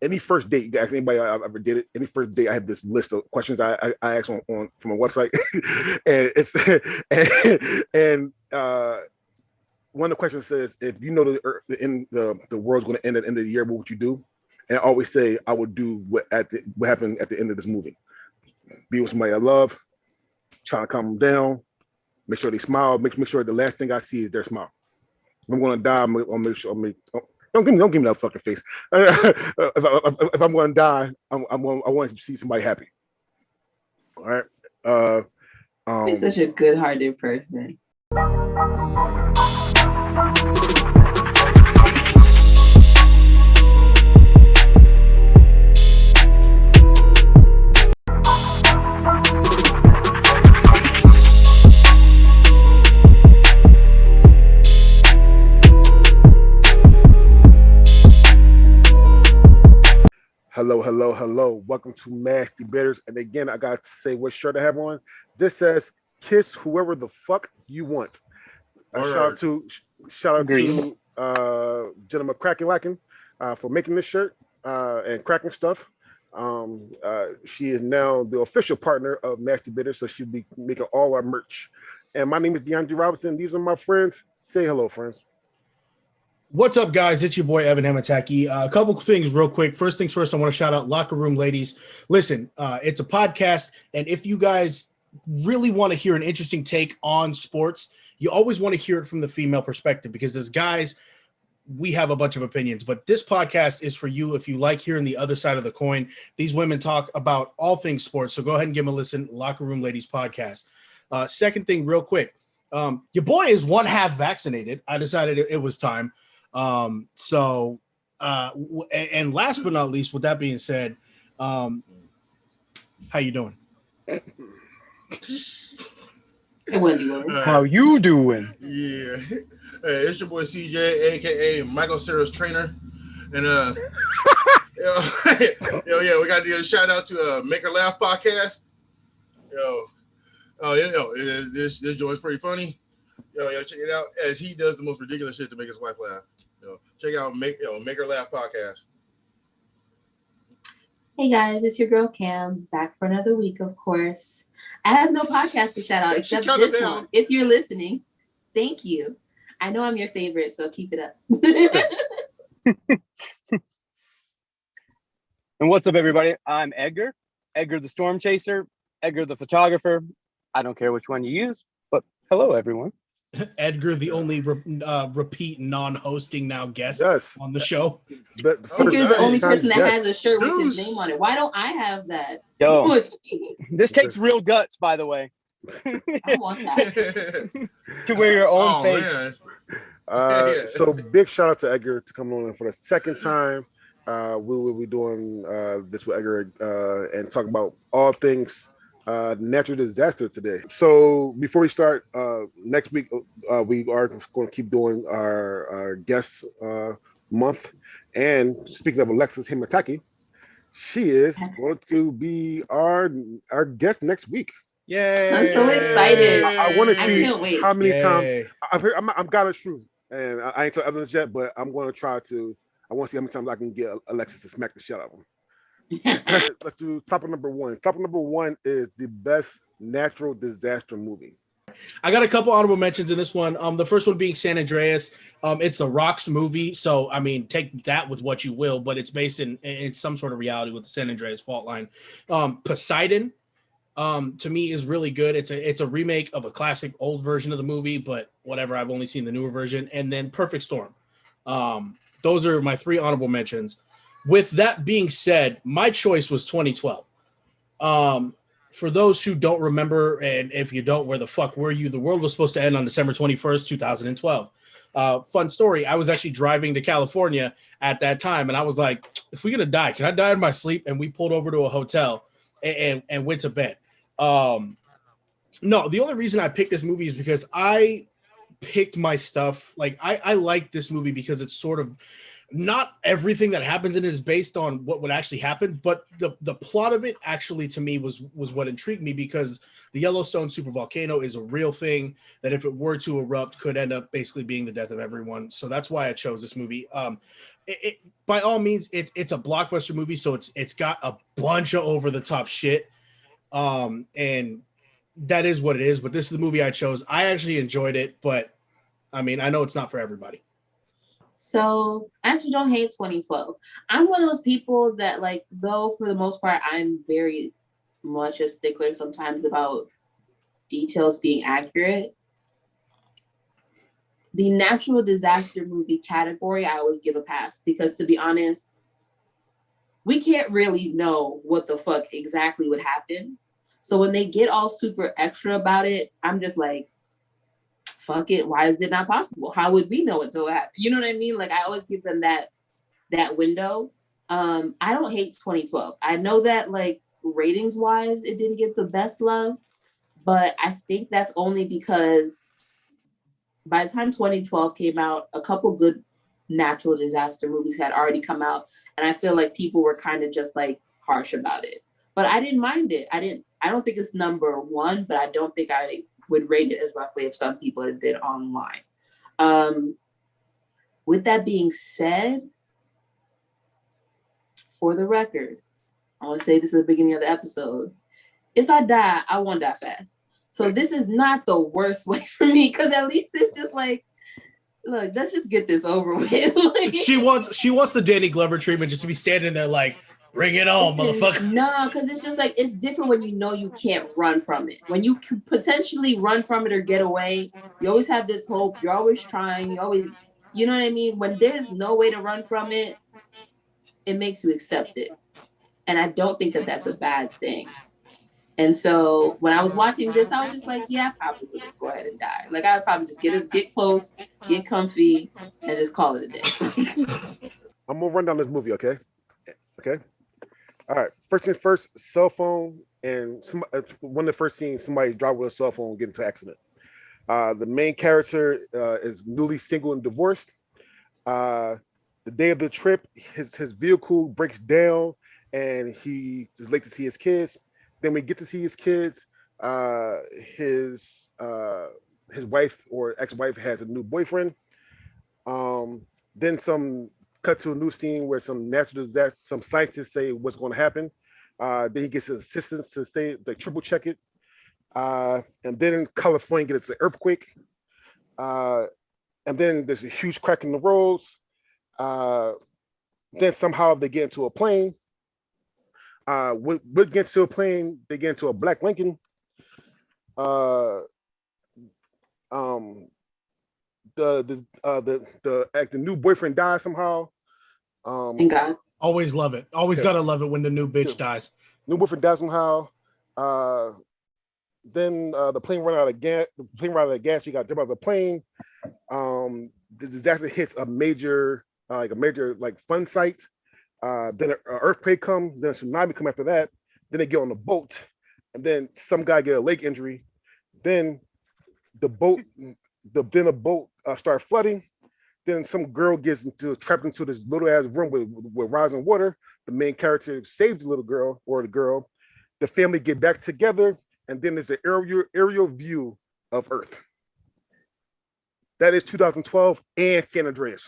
any first date, you can ask anybody I ever did it. Any first date, I have this list of questions I ask on from a website, and it's and one of the questions says, if you know the world's going to end at the end of the year, what would you do? And I always say I would do what happened at the end of this movie. Be with somebody I love, trying to calm them down, make sure they smile, make sure the last thing I see is their smile. If I'm going to die, I'll make sure. Don't give me that fucking face. If I'm going to die, I want to see somebody happy. All right. You're such a good-hearted person. Hello. Welcome to Mash Debaters. And again, I got to say what shirt I have on. This says, kiss whoever the fuck you want. Shout out to gentleman Kraken Lacken for making this shirt and cracking stuff. She is now the official partner of Mash Debaters, so she'll be making all our merch. And my name is DeAndre Robinson. These are my friends. Say hello, friends. What's up, guys? It's your boy, Evan Hamataki. A couple things real quick. First things first, I want to shout out Locker Room Ladies. Listen, it's a podcast, and if you guys really want to hear an interesting take on sports, you always want to hear it from the female perspective, because as guys, we have a bunch of opinions, but this podcast is for you if you like hearing the other side of the coin. These women talk about all things sports, so go ahead and give them a listen. Locker Room Ladies podcast. Second thing real quick, your boy is one half vaccinated. I decided it was time. And last but not least, with that being said, how you doing? Hey, Wendy. How you doing? Yeah. Hey, it's your boy CJ, aka Michael Cera's trainer. And we got to do a shout out to Make Her Laugh podcast. This joint's pretty funny. Check it out, as he does the most ridiculous shit to make his wife laugh. Check out Make Her Laugh podcast. Hey guys, it's your girl Cam, back for another week, of course. I have no podcast to shout out except this one. If you're listening, thank you. I know I'm your favorite, so keep it up. And what's up, everybody? I'm Edgar the Storm Chaser, Edgar the photographer. I don't care which one you use, but hello, everyone. Edgar, the only repeat non-hosting now guest on the show. Edgar's the only person that has a shirt with his name on it. Why don't I have that? Yo, this takes real guts, by the way. I want that. To wear your own face. So big shout out to Edgar to come on for the second time. We will be doing this with Edgar and talk about all things natural disaster today. So before we start, next week we are going to keep doing our guest month. And speaking of Alexis Hamataki, she is going to be our guest next week. Yay! I'm so excited. I want to see how many times I'm got a truth, and I ain't told others yet, but I'm going to try to. I want to see how many times I can get Alexis to smack the shit out of him. Let's do topic number one. Topic number one is the best natural disaster movie. I got a couple honorable mentions in this one. The first one being San Andreas. It's a Rock's movie, so I mean, take that with what you will, but it's based in some sort of reality with the San Andreas fault line. Poseidon, to me, is really good. It's a remake of a classic old version of the movie, but whatever. I've only seen the newer version. And then Perfect Storm. Those are my three honorable mentions. With that being said, my choice was 2012. For those who don't remember, and if you don't, where the fuck were you? The world was supposed to end on December 21st, 2012. Fun story. I was actually driving to California at that time, and I was like, if we're going to die, can I die in my sleep? And we pulled over to a hotel and went to bed. No, the only reason I picked this movie is because I picked my stuff. Like, I like this movie because it's sort of not everything that happens in it is based on what would actually happen, but the plot of it actually to me was what intrigued me, because the Yellowstone supervolcano is a real thing that if it were to erupt could end up basically being the death of everyone. So that's why I chose this movie. By all means, it's a blockbuster movie, so it's got a bunch of over the top shit, and that is what it is. But this is the movie I chose. I actually enjoyed it, but I mean, I know it's not for everybody. So I actually don't hate 2012. I'm one of those people that, like, though for the most part, I'm very much a stickler sometimes about details being accurate. The natural disaster movie category, I always give a pass, because to be honest, we can't really know what the fuck exactly would happen. So when they get all super extra about it, I'm just like, fuck it. Why is it not possible? How would we know until it happened? You know what I mean? Like, I always give them that window. I don't hate 2012. I know that, like, ratings wise, it didn't get the best love, but I think that's only because by the time 2012 came out, a couple good natural disaster movies had already come out, and I feel like people were kind of just like harsh about it. But I didn't mind it. I don't think it's number one, but I don't think I would rate it as roughly as some people did online. With that being said, for the record, I want to say this at the beginning of the episode. If I die, I won't die fast. So this is not the worst way for me, because at least it's just like, look, let's just get this over with. Like, she wants the Danny Glover treatment, just to be standing there like, bring it on, motherfucker. No, because it's just like, it's different when you know you can't run from it. When you can potentially run from it or get away, you always have this hope. You're always trying. You always, you know what I mean? When there's no way to run from it, it makes you accept it. And I don't think that that's a bad thing. And so when I was watching this, I was just like, yeah, I probably would just go ahead and die. Like, I'd probably just get close, get comfy, and just call it a day. I'm gonna run down this movie, okay? Okay. All right. First things first, cell phone, and one of the first scenes, somebody driving with a cell phone get into an accident. The main character is newly single and divorced. The day of the trip, his vehicle breaks down, and he is late to see his kids. Then we get to see his kids. His wife or ex-wife has a new boyfriend. Then some cut to a new scene where some natural disaster, some scientists say what's going to happen. Then he gets his assistants to say, like, triple check it. And then California gets an earthquake. And then there's a huge crack in the roads. Then somehow they get into a plane. We get to a plane, they get into a black Lincoln. The new boyfriend dies somehow. Thank God. Always love it. Always gotta love it when the new bitch dies. New boyfriend dies somehow. Then the plane run out of gas. The plane run out of gas. You got to jump out of the plane. The disaster hits a major fun site. Then an earthquake comes, then a tsunami come after that. Then they get on the boat, and then some guy get a leg injury. Then the boat starts flooding. Then some girl gets trapped into this little ass room with rising water. The main character saves the little girl or the girl. The family get back together, and then there's an aerial view of Earth. That is 2012 and San Andreas.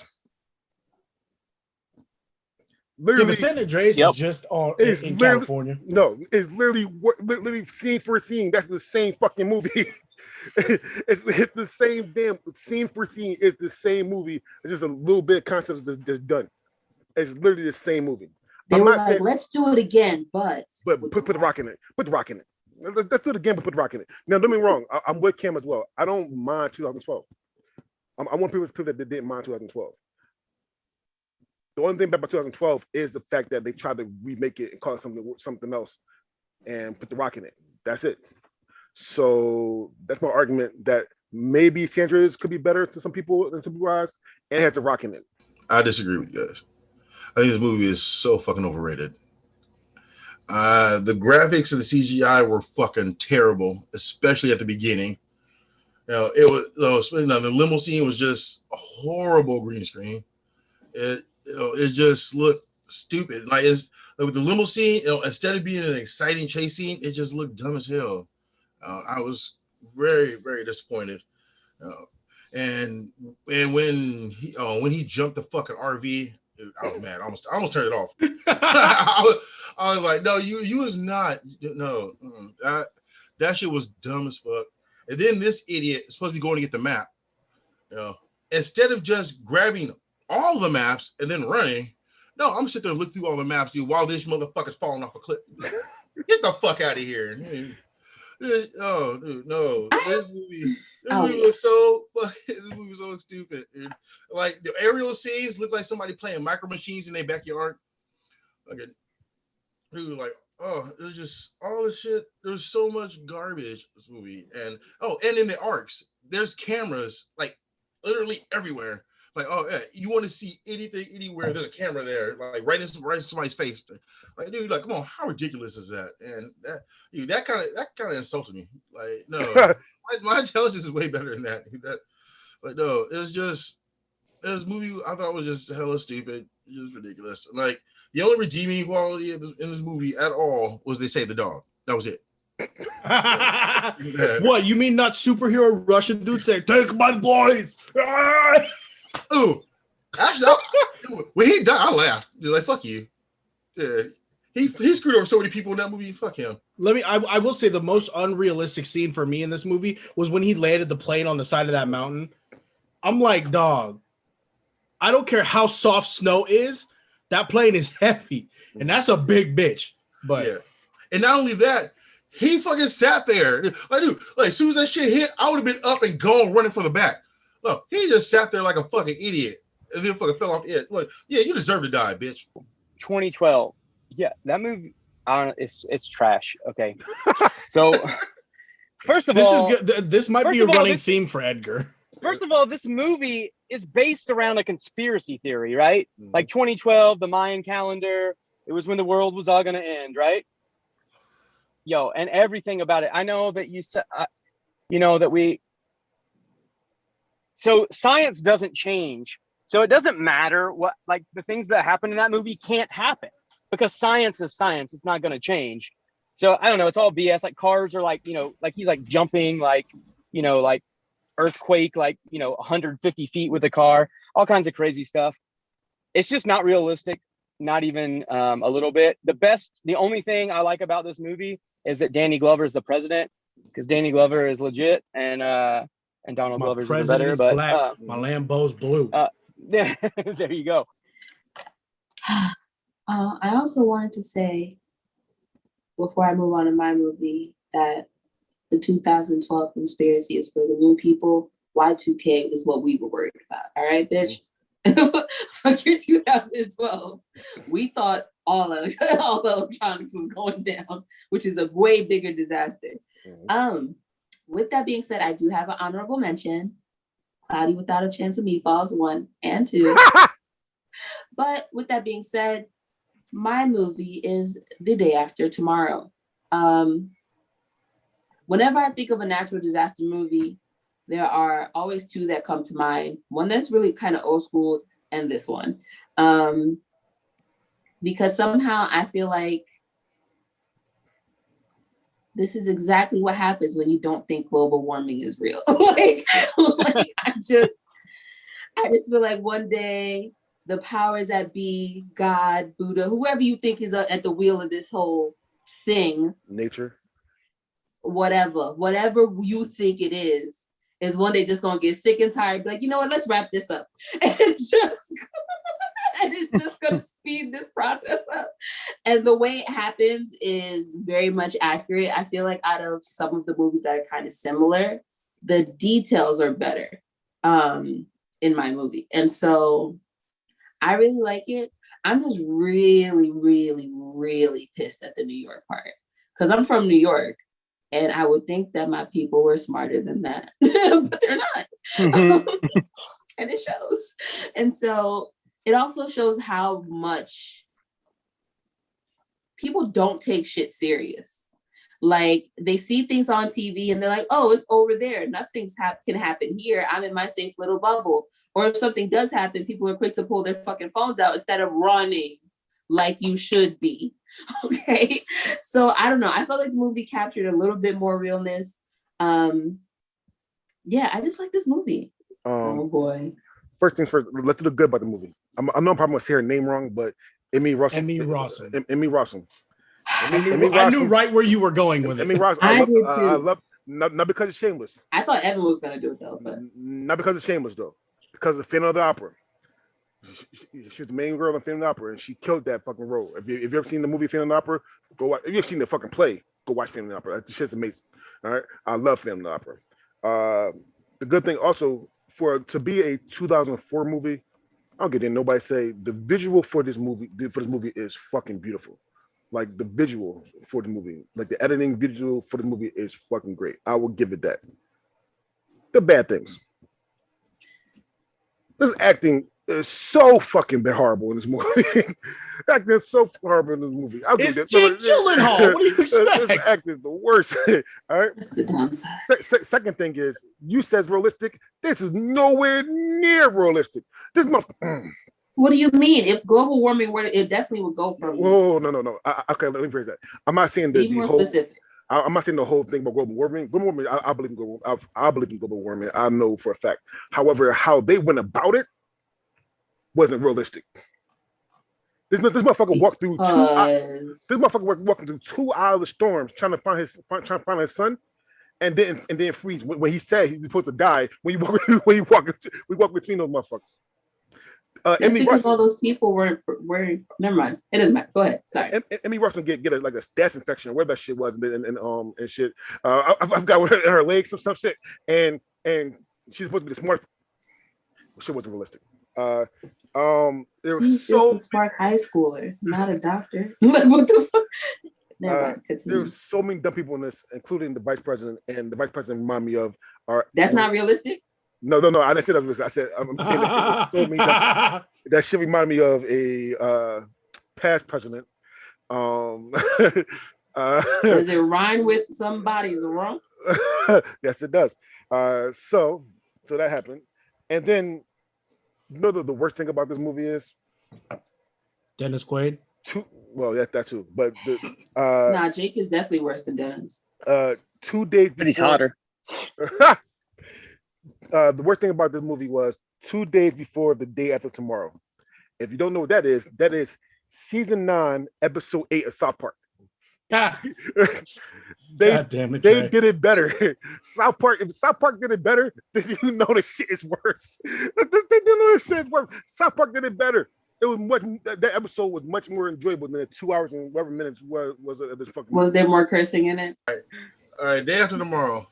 Literally, San Andreas is just in California. No, it's literally scene for scene. That's the same fucking movie. it's the same damn scene for scene. It's the same movie. It's just a little bit of concepts that's done. It's literally the same movie. They were like, let's do it again, but put the rock in it. Put the rock in it. Let's do it again, but put the rock in it. Now, don't get me wrong. I'm with Cam as well. I don't mind 2012. I want people that didn't mind 2012. The only thing about 2012 is the fact that they tried to remake it and call it something else and put the rock in it. That's it. So that's my argument that maybe San Andreas could be better to some people than some people eyes, and it has the rock in it. I disagree with you guys. I think this movie is so fucking overrated. The graphics and the CGI were fucking terrible, especially at the beginning. It was the limo scene was just a horrible green screen. it just looked stupid. Like it's like with the limo scene, instead of being an exciting chase scene, it just looked dumb as hell. I was very, very disappointed. Uh, and when he jumped the fucking RV, I was mad. I almost turned it off. I was like, no, you was not. No, that shit was dumb as fuck. And then this idiot is supposed to be going to get the map. Instead of just grabbing all the maps and then running, no, I'm gonna sit there and look through all the maps, dude, while this motherfucker's falling off a cliff. Get the fuck out of here. Oh, dude, no. This movie was so stupid. Dude. Like the aerial scenes look like somebody playing micro machines in their backyard. Okay. Dude, like, there's just all this shit. There's so much garbage in this movie. And in the arcs, there's cameras like literally everywhere. Like, you want to see anything anywhere, there's a camera there, like right in somebody's face. Like, dude, like, come on, how ridiculous is that? And that kind of insulted me. Like, no, my intelligence is way better than that. But no, it was a movie I thought was just hella stupid, just ridiculous. Like, the only redeeming quality in this movie at all was they saved the dog. That was it. What, you mean not superhero Russian dude saying, "Take my boys"? Oh, actually, when he died, I laughed. Like, fuck you. Yeah, he screwed over so many people in that movie. Fuck him. I will say the most unrealistic scene for me in this movie was when he landed the plane on the side of that mountain. I'm like, dog, I don't care how soft snow is, that plane is heavy, and that's a big bitch. But yeah, and not only that, he fucking sat there. Like, dude, like as soon as that shit hit, I would have been up and gone running for the back. Look, he just sat there like a fucking idiot and then fucking fell off the edge. Look, yeah, you deserve to die, bitch. 2012. Yeah, that movie, it's trash. Okay. So, first of all, is good. This might be a running theme for Edgar. First of all, this movie is based around a conspiracy theory, right? Like 2012, the Mayan calendar, it was when the world was all going to end, right? Yo, and everything about it. I know that you said, so science doesn't change. So it doesn't matter what, like the things that happen in that movie can't happen because science is science. It's not going to change. So I don't know. It's all BS. Like cars are like, like he's like jumping, like earthquake, like, 150 feet with a car, all kinds of crazy stuff. It's just not realistic. Not even a little bit. The only thing I like about this movie is that Danny Glover is the president because Danny Glover is legit and Donald Glover's better. But black, my Lambo's blue. Yeah, there you go. I also wanted to say, before I move on to my movie, that the 2012 conspiracy is for the new people. Y2K is what we were worried about. All right, bitch. Fuck your 2012. We thought all the electronics was going down, which is a way bigger disaster. With that being said, I do have an honorable mention. Cloudy Without a Chance of Meatballs 1 and 2. But with that being said, my movie is The Day After Tomorrow. Whenever I think of a natural disaster movie, there are always two that come to mind. One that's really kind of old school and this one. Because somehow I feel like this is exactly what happens when you don't think global warming is real. I just feel like one day the powers that be, God, Buddha, whoever you think is at the wheel of this whole thing, nature, whatever you think it is one day just gonna get sick and tired, be like, you know what, let's wrap this up. And it's just gonna speed this process up. And the way it happens is very much accurate. I feel like out of some of the movies that are kind of similar, the details are better in my movie. And so I really like it. I'm just really, really, really pissed at the New York part because I'm from New York. And I would think that my people were smarter than that, but they're not. And it shows. And so it also shows how much people don't take shit serious. Like they see things on TV and they're like, oh, it's over there. Nothing can happen here. I'm in my safe little bubble. or if something does happen, people are quick to pull their fucking phones out instead of running like you should be. Okay. So I don't know. I felt like the movie captured a little bit more realness. Yeah, I just like this movie. Oh boy. First things first, let's do the good about the movie. I know I'm probably gonna say her name wrong, but Emmy Russell. Emmy Rossum. Emmy Russell. I knew right where you were going with Emmy it. Russell. I did too. I love not because it's shameless. I thought Evan was gonna do it though, but Not because it's shameless though. Because of Phantom of the Opera. She was the main girl in Phantom of the Opera, and she killed that fucking role. If you ever seen the movie Phantom of the Opera, go watch. If you've seen the fucking play, go watch Phantom of the Opera. That shit's amazing. All right, I love Phantom of the Opera. The good thing also to be a 2004 movie, I don't get in. Nobody say the visual for this movie is fucking beautiful. Like the visual for the movie, like the editing visual for the movie is fucking great. I will give it that. The bad things. This acting is so fucking horrible in this movie. Acting is so horrible in this movie. It's Jake Gyllenhaal. What do you This expect? acting is the worst. All right. that's the downside. Second thing is, you says realistic. This is nowhere near realistic. This motherfucker. What do you mean? If global warming were, it definitely would go from Whoa, no. Okay, let me phrase that. I'm not saying be more whole. specific. I'm not saying the whole thing about global warming. Global warming, I believe in global. I believe in global warming. I know for a fact. However, how they went about it wasn't realistic. This motherfucker walked through Because This motherfucker walking through 2 hours of storms trying to find his son, and then freeze when he said he's supposed to die. When you walk between those motherfuckers. that's Emmy because Russell, all those people were never mind. It doesn't matter. Go ahead. Sorry. Emmy Russell get like a staph infection, where that shit was, and shit. I've got her in her legs, some shit, and she's supposed to be the smart. Shit wasn't realistic. There was He's so just a smart high schooler, not a doctor. Like, what the fuck? Never mind. there Continue. was so many dumb people in this, including the vice president, and the vice president remind me of That's not realistic. No. I didn't say that. I said I'm saying that so many that shit reminded me of a past president. Does it rhyme with somebody's wrong? Yes, it does. So that happened, and then the worst thing about this movie is Dennis Quaid. well, that too, but Nah, Jake is definitely worse than Dennis. 2 days. But he's before- hotter. The worst thing about this movie was 2 days before the day after tomorrow. If you don't know what that is season 9, episode 8 of South Park. God They damn it, they Trey. did it better. South Park, if South Park did it better, then you know the shit is worse. They didn't know the shit is worse. South Park did it better. It was that episode was much more enjoyable than the 2 hours and whatever minutes was of this fucking Was there more cursing in it? All right, day after tomorrow.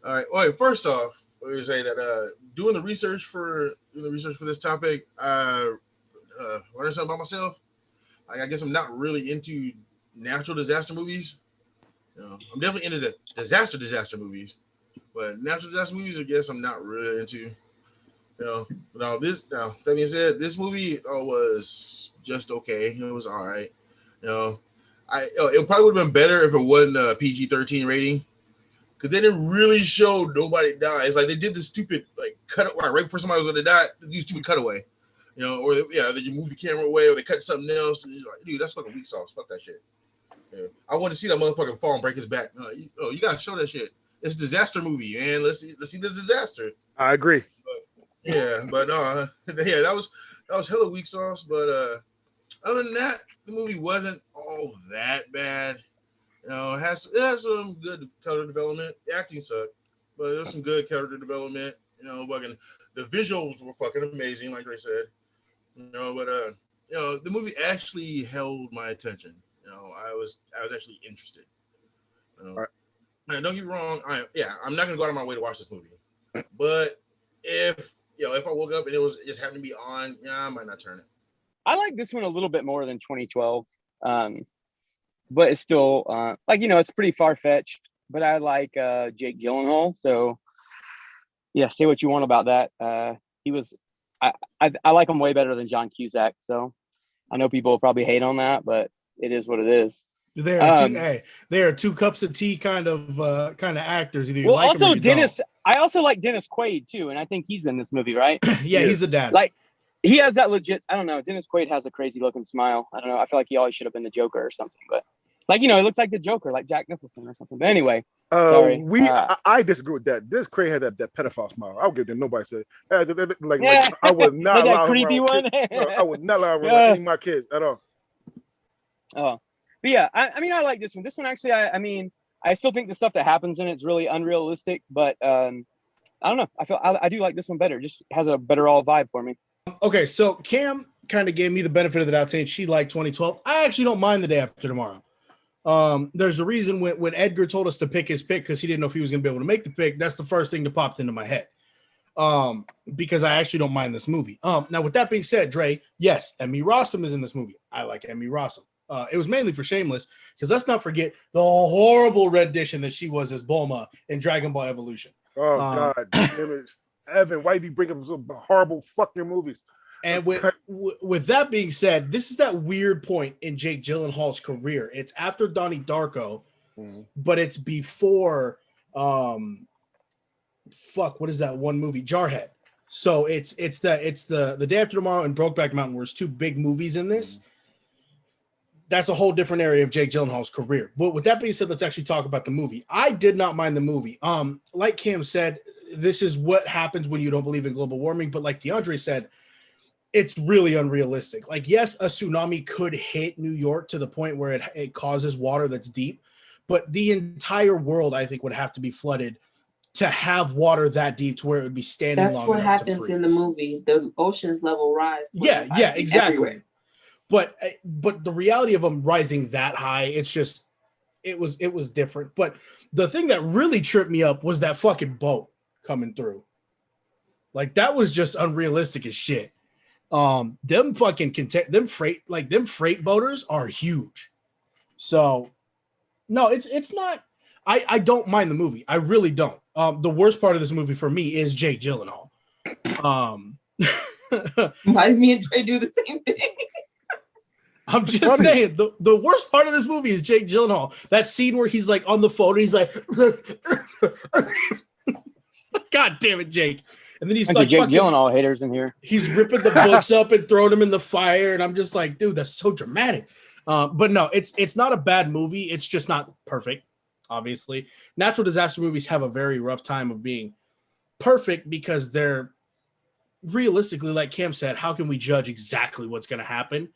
All right. Well, first off, let me say that doing the research for this topic, learning something about myself. I guess I'm not really into natural disaster movies. You know, I'm definitely into the disaster movies, but natural disaster movies, I guess I'm not really into. You know, that being said, this movie was just okay. It was all right. You know, it probably would have been better if it wasn't a PG-13 rating, because they didn't really show nobody die. It's like they did this stupid cut right before somebody was going to die. They do stupid cutaway, you know, or they just move the camera away, or they cut something else, and you're like, dude, that's fucking weak sauce. Fuck that shit. Yeah. I want to see that motherfucker fall and break his back. You gotta show that shit. It's a disaster movie, man. Let's see the disaster. I agree. But no, that was hella weak sauce. But other than that, the movie wasn't all that bad. You know, it has some good character development. The acting sucked, but there's some good character development. You know, the visuals were fucking amazing, like I said. You know, but the movie actually held my attention. You know, I was actually interested. All right. Now, don't get me wrong. I'm not gonna go out of my way to watch this movie. But if I woke up and it just happened to be on, I might not turn it. I like this one a little bit more than 2012, but it's still it's pretty far fetched. But I like Jake Gyllenhaal, so yeah, say what you want about that. I like him way better than John Cusack. So I know people will probably hate on that, but it is what it is. They are two. Um, Hey, they are two cups of tea kind of actors. Either you well, like them or also you Dennis. I also like Dennis Quaid too, and I think he's in this movie, right? don't. Yeah, Yeah. he's the dad. Like he has that legit. I don't know. Dennis Quaid has a crazy looking smile. I don't know. I feel like he always should have been the Joker or something, but like he looks like the Joker, like Jack Nicholson or something. But anyway, sorry. I disagree with that. This Craig had that pedophile smile. I'll give it to nobody said like Yeah. I would not Like that allow him creepy around one. kids. No, I would not allow him around Yeah. any of my kids at all. Oh, but yeah, I mean, I like this one. This one actually, I mean, I still think the stuff that happens in it's really unrealistic, but I don't know. I do like this one better. Just has a better all vibe for me. Okay, so Cam kind of gave me the benefit of the doubt saying she liked 2012. I actually don't mind The Day After Tomorrow. There's a reason when Edgar told us to pick his pick because he didn't know if he was going to be able to make the pick. That's the first thing that popped into my head. Because I actually don't mind this movie. Now with that being said, Dre, yes, Emmy Rossum is in this movie. I like Emmy Rossum. It was mainly for Shameless because let's not forget the horrible rendition that she was as Bulma in Dragon Ball Evolution. Oh God, damn it. Evan, why do you bring up some horrible fucking movies? And with that being said, this is that weird point in Jake Gyllenhaal's career. It's after Donnie Darko, but it's before what is that one movie? Jarhead. So it's the Day After Tomorrow and Brokeback Mountain, where it's two big movies in this. That's a whole different area of Jake Gyllenhaal's career. But with that being said, let's actually talk about the movie. I did not mind the movie. Like Cam said, this is what happens when you don't believe in global warming. But like DeAndre said, it's really unrealistic. Like, yes, a tsunami could hit New York to the point where it causes water that's deep, but the entire world, I think, would have to be flooded to have water that deep to where it would be standing That's long what enough to happens in the freeze. movie. The ocean's level rise. Yeah, 25 feet exactly. everywhere. But the reality of them rising that high, it's just it was different. But the thing that really tripped me up was that fucking boat coming through. Like that was just unrealistic as shit. Them fucking them freight boaters are huge. So no, it's not. I don't mind the movie. I really don't. The worst part of this movie for me is Jake Gyllenhaal. Why did me and Trey do the same thing? I'm just saying the worst part of this movie is Jake Gyllenhaal. That scene where he's like on the phone and he's like, God damn it, Jake. And then he's like, Jake Gyllenhaal haters in here. He's ripping the books up and throwing them in the fire. And I'm just like, dude, that's so dramatic. But no, it's not a bad movie. It's just not perfect, obviously. Natural disaster movies have a very rough time of being perfect because they're realistically, like Cam said, how can we judge exactly what's going to happen?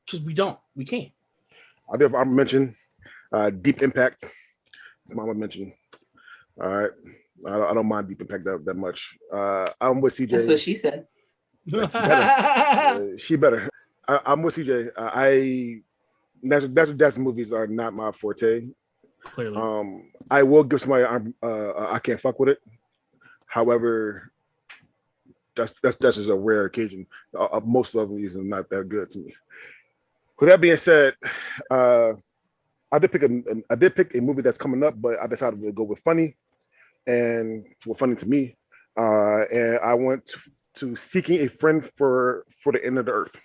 Because we can't. I mentioned Deep Impact. Mama mentioned. All right. I don't mind Deep Impact that much. I'm with CJ. That's what she said. She better. I'm with CJ. Natural disaster movies are not my forte. Clearly. I will give somebody I can't fuck with it. However, that's just a rare occasion. Most of these are not that good to me. With that being said, I did pick a movie that's coming up, but I decided to go with funny, and funny to me, and I went to Seeking a Friend for the End of the Earth.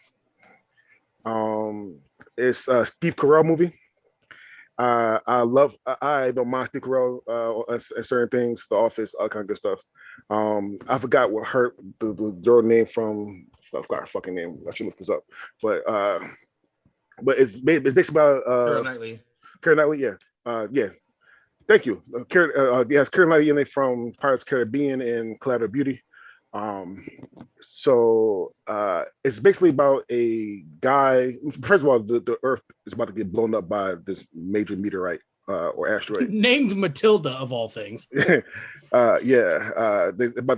It's a Steve Carell movie. I don't mind Steve Carell and certain things, The Office, all kind of good stuff. I forgot what the girl name from. I forgot her fucking name. I should look this up, but it's basically about Keira Knightley. Keira Knightley, yeah. Thank you. Yes, Keira Knightley in it from Pirates of the Caribbean and Collateral Beauty. So it's basically about a guy. First of all, the Earth is about to get blown up by this major meteorite or asteroid. Named Matilda of all things. They're about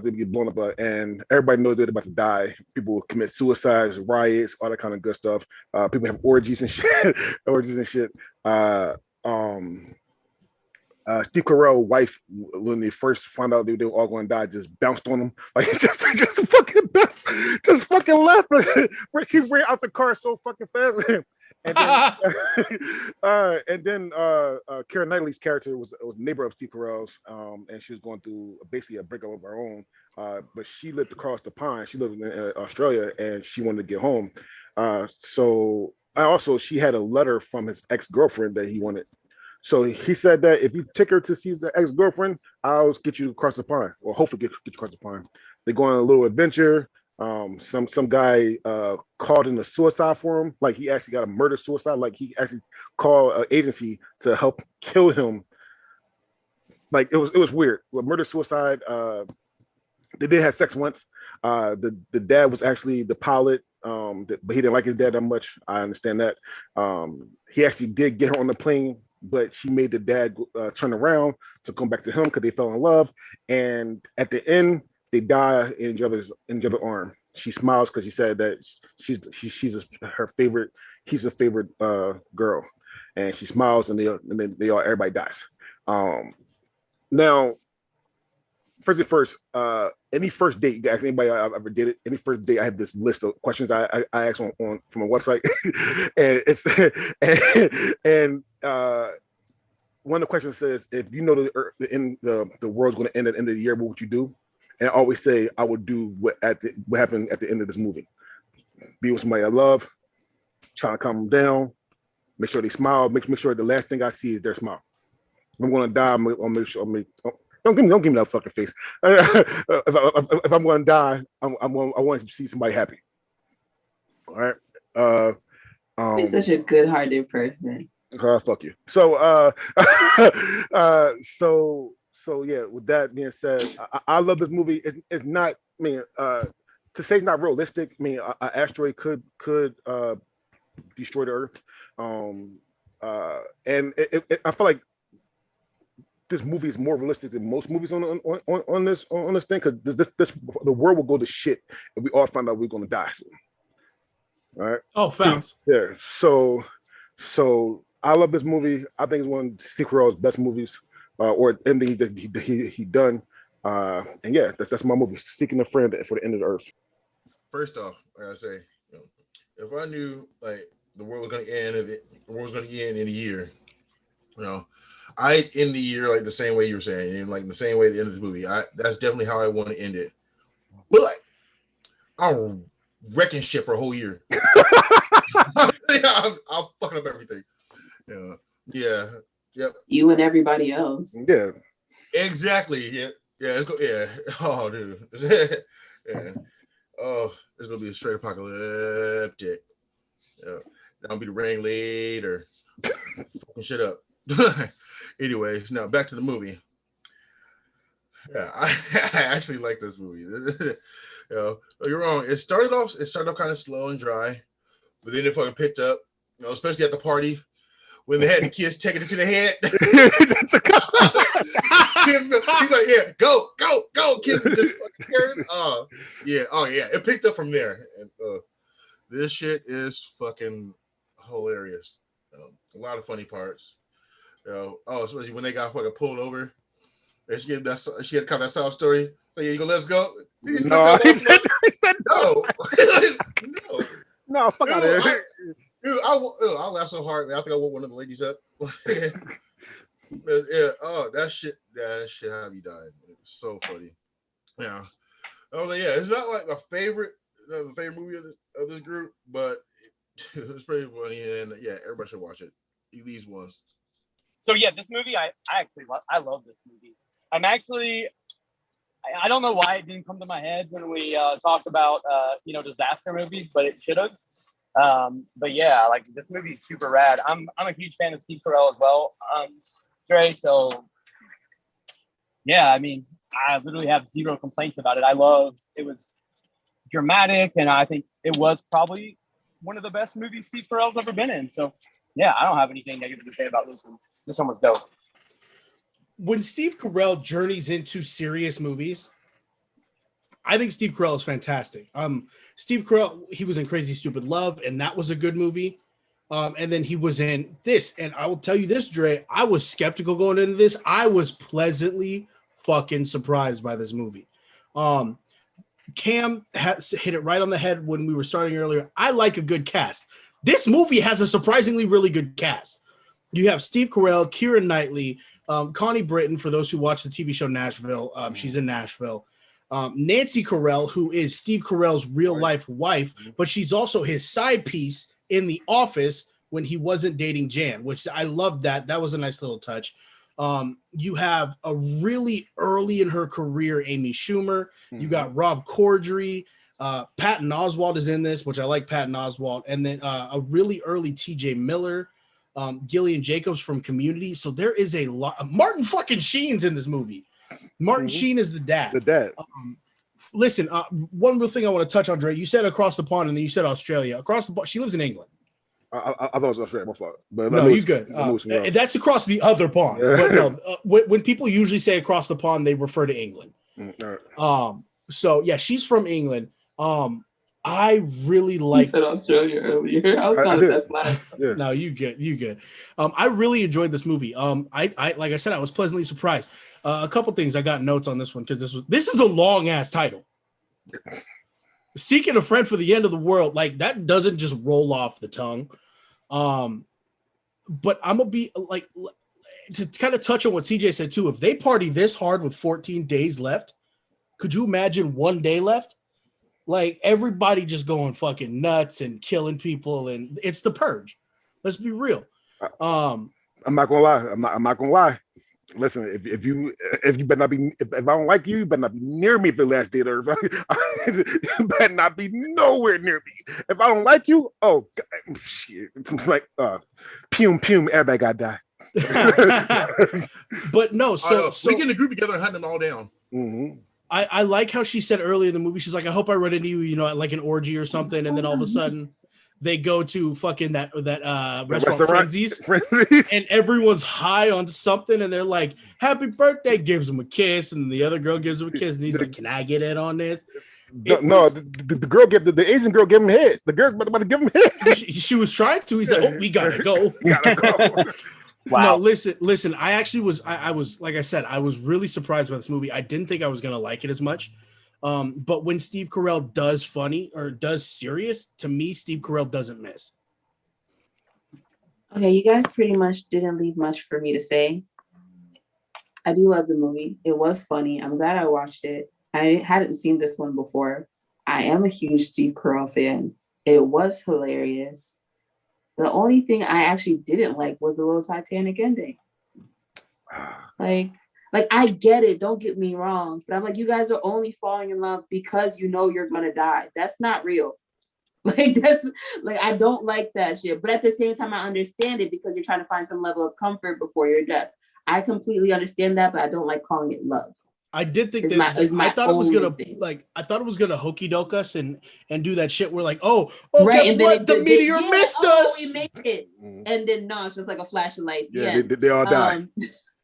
to get blown up, and everybody knows they're about to die. People will commit suicides, riots, all that kind of good stuff. People have orgies and shit. Steve Carell's wife, when they first found out they were all going to die, just bounced on them, like just fucking left. She ran out the car so fucking fast. And then Keira Knightley's character was a neighbor of Steve Carell's, and she was going through basically a breakup of her own. But she lived across the pond. She lived in Australia, and she wanted to get home. So she had a letter from his ex-girlfriend that he wanted. So he said that if you take her to see his ex-girlfriend, I'll get you across the pond, or hopefully get you across the pond. They go on a little adventure. Some guy called in a suicide for him. Like he actually got a murder suicide. Like he actually called an agency to help kill him. Like it was weird. With murder suicide, they did have sex once. The dad was actually the pilot, but he didn't like his dad that much. I understand that. He actually did get her on the plane, but she made the dad turn around to come back to him because they fell in love. And at the end, they die in each other's arm. She smiles because she said that she's her favorite. He's a favorite girl, and she smiles, and then everybody dies. Now, first, any first date, you guys, anybody I've ever did it, any first date, I have this list of questions I ask on from a website, and it's and one of the questions says, if you know the world's going to end at the end of the year, what would you do? And I always say I would do what happened at the end of this movie. Be with somebody I love, trying to calm them down, make sure they smile, make sure the last thing I see is their smile. If I'm going to die, I'll make sure. Don't give me that fucking face. If I'm going to die, I want to see somebody happy. All right. You're such a good-hearted person. Fuck you. So, so yeah. With that being said, I love this movie. It's not. I mean, to say it's not realistic. I mean, an asteroid could destroy the Earth. And I feel like this movie is more realistic than most movies on this thing, because this the world will go to shit if we all find out we're gonna die soon. All right. Oh, facts. Yeah. So I love this movie. I think it's one of Steve Carell's best movies, or anything that he done. And yeah, that's my movie, Seeking a Friend for the End of the Earth. First off, like I say, if I knew like the world was gonna end, the world was gonna end in a year, I'd end the year like the same way you were saying, and like the same way at the end of the movie. That's definitely how I want to end it. But I'll wrecking shit for a whole year. I'll fucking up everything. Yeah. Yep. You and everybody else. Yeah. Exactly. Yeah. Let's go. Yeah. Oh, dude. Yeah. Oh, it's gonna be a straight apocalyptic. Yeah. That'll be the rain later. Fucking shit up. Anyways, now back to the movie. Yeah, I actually like this movie. You're wrong. It started off kind of slow and dry, but then it fucking picked up. Especially at the party when they had the kids taking it to the head. He's like, yeah, go, kids. Just fucking yeah. It picked up from there, and this shit is fucking hilarious. A lot of funny parts. Especially when they got fucking pulled over. And she had kind of that sob story. Like, yeah, you gonna let us go? He said no. No, fuck out of here. Dude, I laughed so hard, man. I think I woke one of the ladies up. Yeah. That shit have you died. It's so funny. Yeah. It's not like my favorite movie of this group, but it's pretty funny, and yeah, everybody should watch it at least once. So yeah, this movie I love this movie. I don't know why it didn't come to my head when we talked about disaster movies, but it should have. But yeah, like this movie is super rad. I'm a huge fan of Steve Carell as well, Dre. So yeah, I mean, I literally have zero complaints about it. It was dramatic, and I think it was probably one of the best movies Steve Carell's ever been in. So yeah, I don't have anything negative to say about this one. This one was dope. When Steve Carell journeys into serious movies, I think Steve Carell is fantastic. Steve Carell, he was in Crazy Stupid Love, and that was a good movie. And then he was in this, and I will tell you this, Dre, I was skeptical going into this. I was pleasantly fucking surprised by this movie. Cam has hit it right on the head when we were starting earlier. I like a good cast. This movie has a surprisingly really good cast. You have Steve Carell, Keira Knightley, Connie Britton, for those who watch the TV show Nashville. She's in Nashville. Nancy Carell, who is Steve Carell's real life wife, but she's also his side piece in The Office when he wasn't dating Jan, which I loved that. That was a nice little touch. You have a really early in her career Amy Schumer. You got Rob Corddry. Patton Oswalt is in this, which I like Patton Oswalt. And then a really early TJ Miller, Gillian Jacobs from Community. So there is a lot. Martin fucking Sheen's in this movie. Martin Sheen is the dad. The dad. Listen, one real thing I want to touch on, Dre. You said across the pond, and then you said Australia. Across the pond, she lives in England. I thought it was Australia. My fault. But No, you good. That's across the other pond. But no, when people usually say across the pond, they refer to England. So yeah, she's from England. I really like. You said Australia earlier. I was kind of that's line. No, you good. I really enjoyed this movie. I like I said, I was pleasantly surprised. A couple things I got notes on this one because this is a long ass title. Seeking a friend for the end of the world, like that doesn't just roll off the tongue. But I'm gonna be like to kind of touch on what CJ said too. If they party this hard with 14 days left, could you imagine 1 day left? Like everybody just going fucking nuts and killing people, and it's the purge. Let's be real. I'm not gonna lie. I'm not gonna lie. Listen, if you better not be if I don't like you, you better not be near me for the last day of the earth. You better not be nowhere near me. If I don't like you, oh shit. It's like pume, everybody gotta die. But no, so we get in a group together and hunt them all down. I like how she said earlier in the movie, she's like, I hope I run into you, you know, at like an orgy or something, and then all of a sudden they go to fucking that restaurant Frenzies, and everyone's high on something, and they're like, happy birthday, gives him a kiss, and the other girl gives him a kiss, and he's like, can I get in on this? The girl the Asian girl gave him head. The girl's about to give him head. She was trying to. He's like, oh, we gotta go. Wow. No, listen. I actually was. I was like I said. I was really surprised by this movie. I didn't think I was gonna like it as much. But when Steve Carell does funny or does serious, to me, Steve Carell doesn't miss. Okay, you guys pretty much didn't leave much for me to say. I do love the movie. It was funny. I'm glad I watched it. I hadn't seen this one before. I am a huge Steve Carell fan. It was hilarious. The only thing I actually didn't like was the little Titanic ending. Like I get it. Don't get me wrong. But I'm like, you guys are only falling in love because you know you're going to die. That's not real. Like that's like, I don't like that shit. But at the same time, I understand it because you're trying to find some level of comfort before your death. I completely understand that, but I don't like calling it love. I did think I thought it was gonna hokey doke us and do that shit. We're like, oh, right, guess what? The meteor missed us. We made it, and then no, it's just like a flashing light. Yeah, they all died.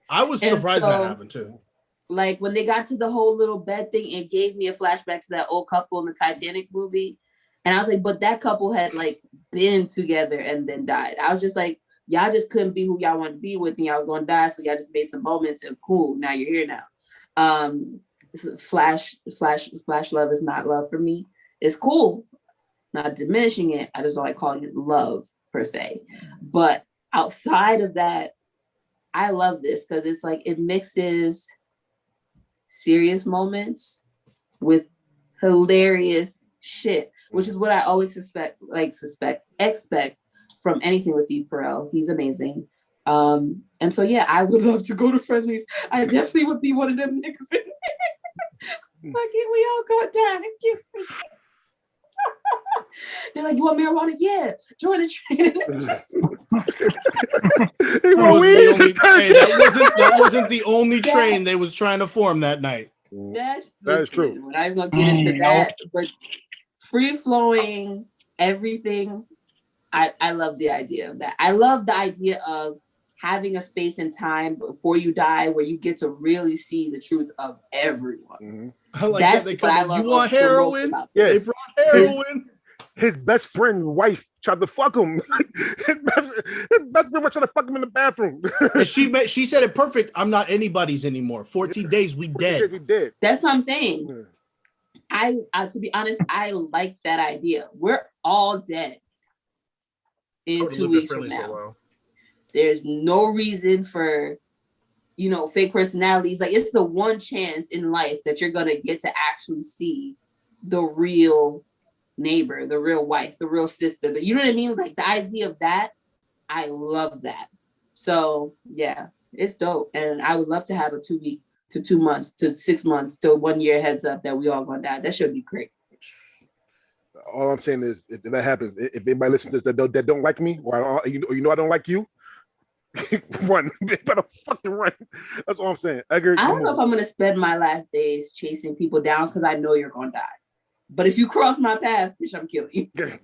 I was surprised that happened too. Like when they got to the whole little bed thing, it gave me a flashback to that old couple in the Titanic movie, and I was like, but that couple had like been together and then died. I was just like, y'all just couldn't be who y'all wanted to be with, and y'all was gonna die, so y'all just made some moments and cool. Now you're here now. Flash love is not love for me. It's cool, not diminishing it. I just don't like calling it love per se. But outside of that, I love this because it's like it mixes serious moments with hilarious shit, which is what I always expect from anything with Steve Carell. He's amazing. And so yeah, I would love to go to Friendlies. I definitely would be one of them niggas in there. Fuck it, we all go down and kiss me. They're like, you want marijuana? Yeah, join the train. That wasn't the only train they was trying to form that night. That is true. We're not even gonna get into that, but free flowing everything. I love the idea of that. I love the idea of having a space and time before you die where you get to really see the truth of everyone. That's what I love. You want heroin? Yes. They brought heroin. His best friend's wife tried to fuck him. His best friend was trying to fuck him in the bathroom. And she said it perfect. I'm not anybody's anymore. 14 days, we dead. We dead. That's what I'm saying. I to be honest, I like that idea. We're all dead in 2 weeks from now. There's no reason for, fake personalities. Like it's the one chance in life that you're gonna get to actually see the real neighbor, the real wife, the real sister. You know what I mean? Like the idea of that, I love that. So yeah, it's dope. And I would love to have a 2 week to 2 months to 6 months to 1 year heads up that we all gonna die. That should be great. All I'm saying is, if that happens, if anybody listens to this that don't like me, or you know I don't like you, run. They better fucking run. That's all I'm saying. Edgar, I don't know if I'm gonna spend my last days chasing people down because I know you're gonna die. But if you cross my path, bitch, I'm killing you. Yeah.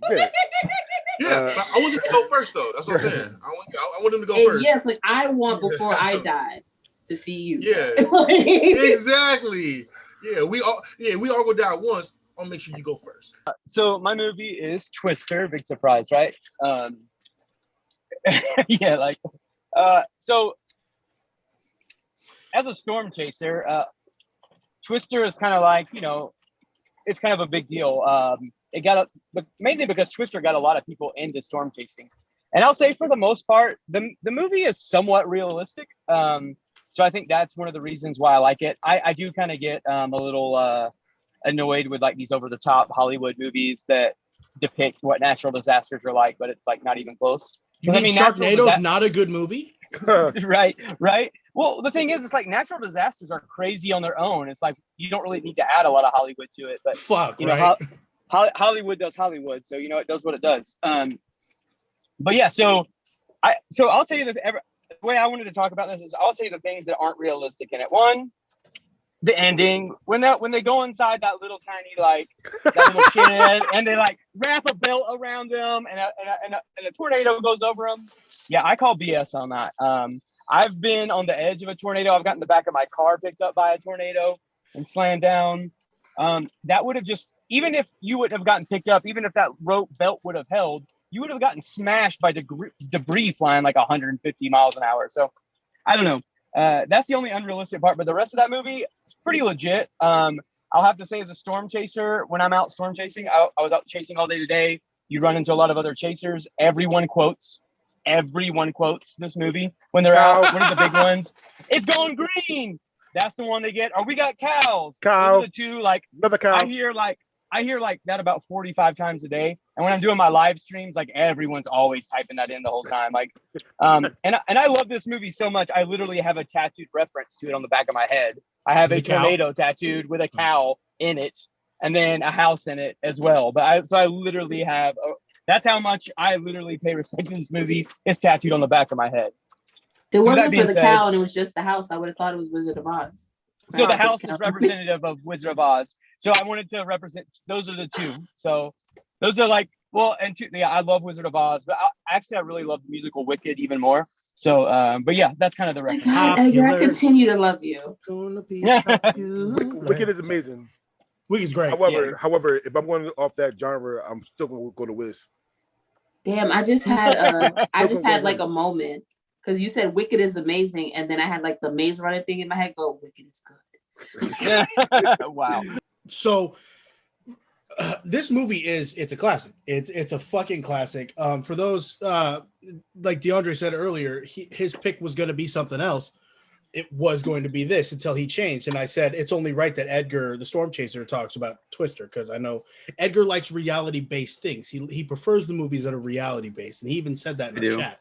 Yeah, but I want them to go first, though. That's what I'm saying. I want them to go And first. yes, like I want before I die to see you. Yeah, Like- exactly. Yeah, we all go down once. I'll make sure you go first. So my movie is Twister. Big surprise, right? Yeah, like so as a storm chaser, Twister is kind of like, you know, it's kind of a big deal. It got but mainly because Twister got a lot of people into storm chasing, and I'll say for the most part, the movie is somewhat realistic. So I think that's one of the reasons why I like it. I do kind of get a little annoyed with like these over the top Hollywood movies that depict what natural disasters are like, but it's like not even close. You 'Cause, mean natural Sharknado's not a good movie? right. Well, the thing is, it's like natural disasters are crazy on their own. It's like you don't really need to add a lot of Hollywood to it, but Fuck, you know, right? Hollywood does Hollywood, so you know it does what it does. But yeah, so I'll tell you the way I wanted to talk about this is I'll tell you the things that aren't realistic in it. One, the ending when they go inside that little tiny like that little shed and they like wrap a belt around them and a tornado goes over them. Yeah, I call BS on that. I've been on the edge of a tornado. I've gotten the back of my car picked up by a tornado and slammed down. That would have just, even if you would have gotten picked up, even if that rope belt would have held, you would have gotten smashed by debris flying like 150 miles an hour. So I don't know. That's the only unrealistic part, but the rest of that movie is pretty legit. I'll have to say, as a storm chaser, when I'm out storm chasing, I was out chasing all day today. You run into a lot of other chasers. Everyone quotes this movie when they're out. What are the big ones? It's going green. That's the one they get. Or we got cows. Cow. Those are the two. Like Another cow. I hear like that about 45 times a day. And when I'm doing my live streams, like everyone's always typing that in the whole time. Like, and I love this movie so much. I literally have a tattooed reference to it on the back of my head. I have a tornado tattooed with a cow in it, and then a house in it as well. But I literally have. That's how much I literally pay respect to this movie. It's tattooed on the back of my head. If it So wasn't that for the being cow and it was just the house, I would have thought it was Wizard of Oz. So the house is representative of Wizard of Oz. So I wanted to represent. Those are the two. So those are like, well, and two, yeah, I love Wizard of Oz, but I really love the musical Wicked even more. So, but yeah, that's kind of the reference. Edgar, I continue to love you. Wicked is amazing. Wicked's great. However, if I'm going off that genre, I'm still going to go to Wiz. Damn, I just had like a moment because you said Wicked is amazing, and then I had like the Maze Runner thing in my head. Go, Wicked is good. Wow. So this movie it's a classic. It's a fucking classic. For those like DeAndre said earlier, his pick was going to be something else. It was going to be this until he changed. And I said, it's only right that Edgar, the storm chaser, talks about Twister, because I know Edgar likes reality-based things. He prefers the movies that are reality-based. And he even said that in the chat.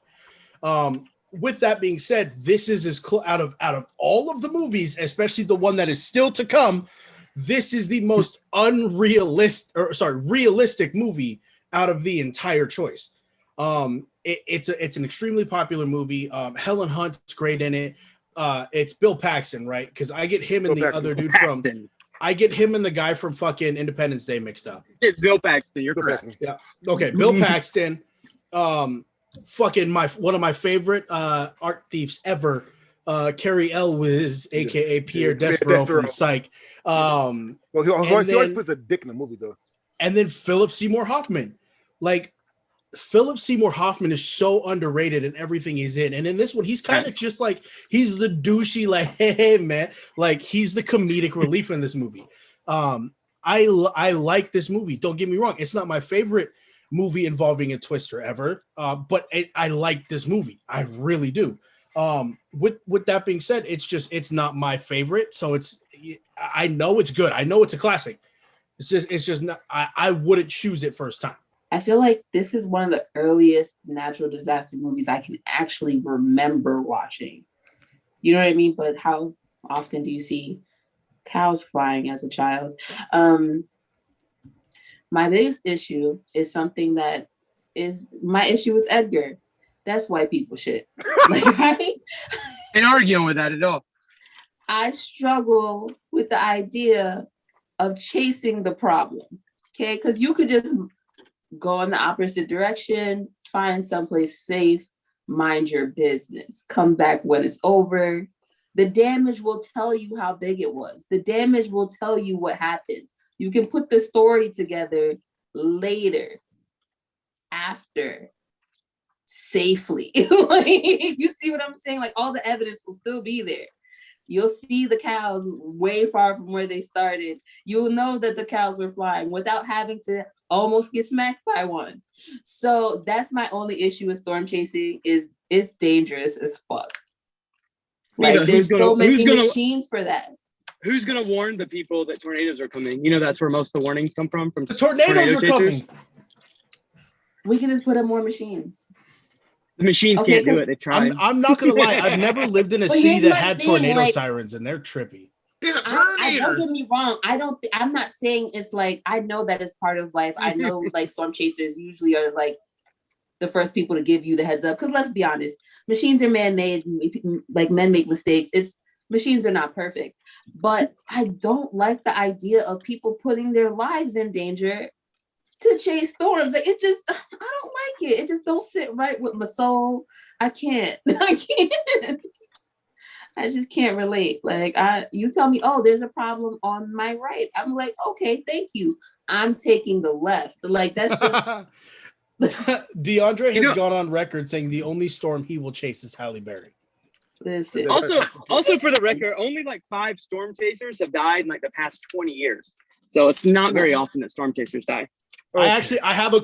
With that being said, this is out of all of the movies, especially the one that is still to come, this is the most realistic movie out of the entire choice. It's an extremely popular movie. Helen Hunt's great in it. It's Bill Paxton, right? Because I get him and the other dude from I get him and the guy from fucking Independence Day mixed up. It's Bill Paxton. You're correct. Yeah. Okay. Bill Paxton. Fucking one of my favorite art thieves ever. Cary Elwes, aka Pierre Despereaux from Psych. Well, he always puts a dick in the movie though. And then Philip Seymour Hoffman. Like, Philip Seymour Hoffman is so underrated in everything he's in. And in this one, he's kind of just like, he's the douchey, like, hey, man. Like, he's the comedic relief in this movie. I like this movie. Don't get me wrong. It's not my favorite movie involving a twister ever. But I like this movie. I really do. With that being said, it's not my favorite. So I know it's good. I know it's a classic. It's just not. I wouldn't choose it first time. I feel like this is one of the earliest natural disaster movies I can actually remember watching. You know what I mean? But how often do you see cows flying as a child? My biggest issue is something that is my issue with Edgar. That's white people shit. Like Ain't arguing with that at all. I struggle with the idea of chasing the problem. Okay, because you could just go in the opposite direction, find someplace safe, mind your business, come back when it's over. The damage will tell you how big it was. The damage will tell you what happened. You can put the story together later, after, safely. Like, you see what I'm saying? Like, all the evidence will still be there. You'll see the cows way far from where they started. You'll know that the cows were flying without having to almost get smacked by one. So that's my only issue with storm chasing is it's dangerous as fuck. Like, there's so many machines for that. Who's gonna warn the people that tornadoes are coming? You know, that's where most of the warnings come from The tornadoes are coming. We can just put up more machines. The machines Okay, can't do it. They tried. I'm not gonna lie. I've never lived in a But city here's that my had thing, tornado like- sirens, and they're trippy. He's a Don't Terminator. get me wrong. I'm not saying it's like, I know that it's part of life. I know like storm chasers usually are like the first people to give you the heads up. Because let's be honest, machines are man-made. Like, men make mistakes. Machines are not perfect. But I don't like the idea of people putting their lives in danger to chase storms. Like, I don't like it. It just don't sit right with my soul. I can't. I just can't relate. Like, you tell me, oh, there's a problem on my right. I'm like, okay, thank you. I'm taking the left. Like, that's just DeAndre has gone on record saying the only storm he will chase is Halle Berry. listen. Also for the record, only like 5 storm chasers have died in like the past 20 years. So it's not very often that storm chasers die. I have a